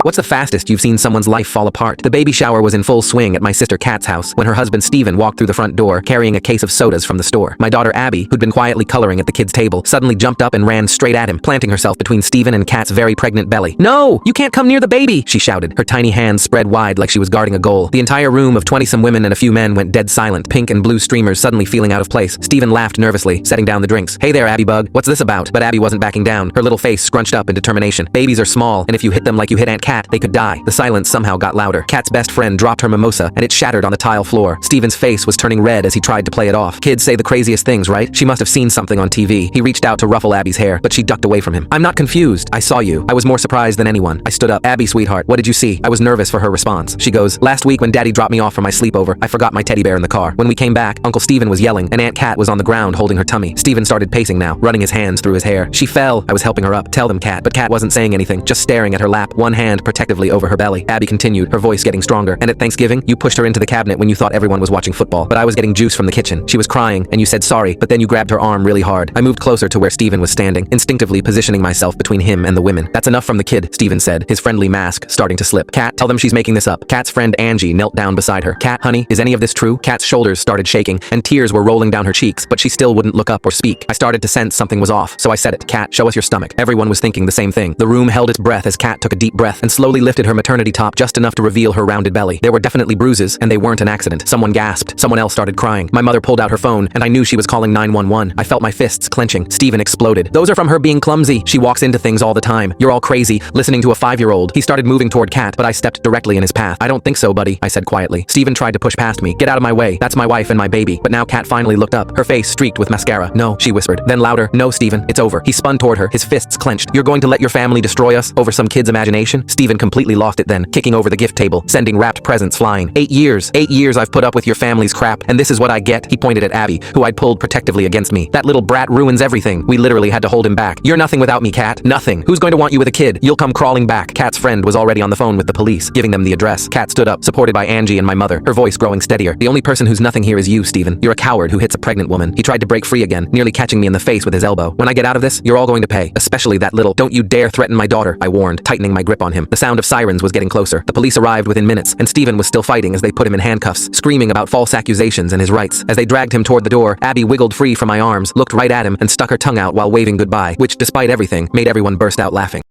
What's the fastest you've seen someone's life fall apart? The baby shower was in full swing at my sister Kat's house when her husband Steven walked through the front door carrying a case of sodas from the store. My daughter Abby, who'd been quietly coloring at the kids' table, suddenly jumped up and ran straight at him, planting herself between Steven and Kat's very pregnant belly. "No! You can't come near the baby!" she shouted, her tiny hands spread wide like she was guarding a goal. The entire room of 20-some women and a few men went dead silent, pink and blue streamers suddenly feeling out of place. Steven laughed nervously, setting down the drinks. "Hey there, Abby Bug. What's this about?" But Abby wasn't backing down, her little face scrunched up in determination. Babies are small, and if you hit them like you hit Aunt Kat, they could die. The silence somehow got louder. Kat's best friend dropped her mimosa, and it shattered on the tile floor. Steven's face was turning red as he tried to play it off. Kids say the craziest things, right? She must have seen something on TV. He reached out to ruffle Abby's hair, but she ducked away from him. "I'm not confused. I saw you. I was more surprised than anyone." I stood up. "Abby, sweetheart, what did you see?" I was nervous for her response. She goes, "Last week when Daddy dropped me off for my sleepover, I forgot my teddy bear in the car. When we came back, Uncle Steven was yelling, and Aunt Kat was on the ground holding her tummy." Steven started pacing now, running his hands through his hair. "She fell. I was helping her up. Tell them, Kat." But Kat wasn't saying anything, just staring at her lap, one hand protectively over her belly. Abby continued, her voice getting stronger. "And at Thanksgiving, you pushed her into the cabinet when you thought everyone was watching football. But I was getting juice from the kitchen. She was crying, and you said sorry, but then you grabbed her arm really hard." I moved closer to where Steven was standing, instinctively positioning myself between him and the women. "That's enough from the kid," Steven said, his friendly mask starting to slip. "Kat, tell them she's making this up." Kat's friend Angie knelt down beside her. "Kat, honey, is any of this true?" Kat's shoulders started shaking, and tears were rolling down her cheeks, but she still wouldn't look up or speak. I started to sense something was off, so I said it. "Kat, show us your stomach." Everyone was thinking the same thing. The room held its breath as Kat took a deep breath and slowly lifted her maternity top just enough to reveal her rounded belly. There were definitely bruises, and they weren't an accident. Someone gasped. Someone else started crying. My mother pulled out her phone, and I knew she was calling 911. I felt my fists clenching. Steven exploded. "Those are from her being clumsy. She walks into things all the time. You're all crazy, listening to a 5-year-old. He started moving toward Kat, but I stepped directly in his path. "I don't think so, buddy," I said quietly. Steven tried to push past me. "Get out of my way. That's my wife and my baby." But now Kat finally looked up, her face streaked with mascara. "No," she whispered. Then louder, "No, Steven, it's over." He spun toward her, his fists clenched. "You're going to let your family destroy us over some kid's imagination?" Steven completely lost it then, kicking over the gift table, sending wrapped presents flying. 8 years I've put up with your family's crap, and this is what I get." He pointed at Abby, who I'd pulled protectively against me. "That little brat ruins everything." We literally had to hold him back. "You're nothing without me, Kat. Nothing. Who's going to want you with a kid? You'll come crawling back." Kat's friend was already on the phone with the police, giving them the address. Kat stood up, supported by Angie and my mother, her voice growing steadier. "The only person who's nothing here is you, Steven. You're a coward who hits a pregnant woman." He tried to break free again, nearly catching me in the face with his elbow. "When I get out of this, you're all going to pay. Especially that little. Don't you dare threaten my daughter," I warned, tightening my grip on him. The sound of sirens was getting closer. The police arrived within minutes, and Steven was still fighting as they put him in handcuffs, screaming about false accusations and his rights. As they dragged him toward the door, Abby wiggled free from my arms, looked right at him, and stuck her tongue out while waving goodbye, which, despite everything, made everyone burst out laughing.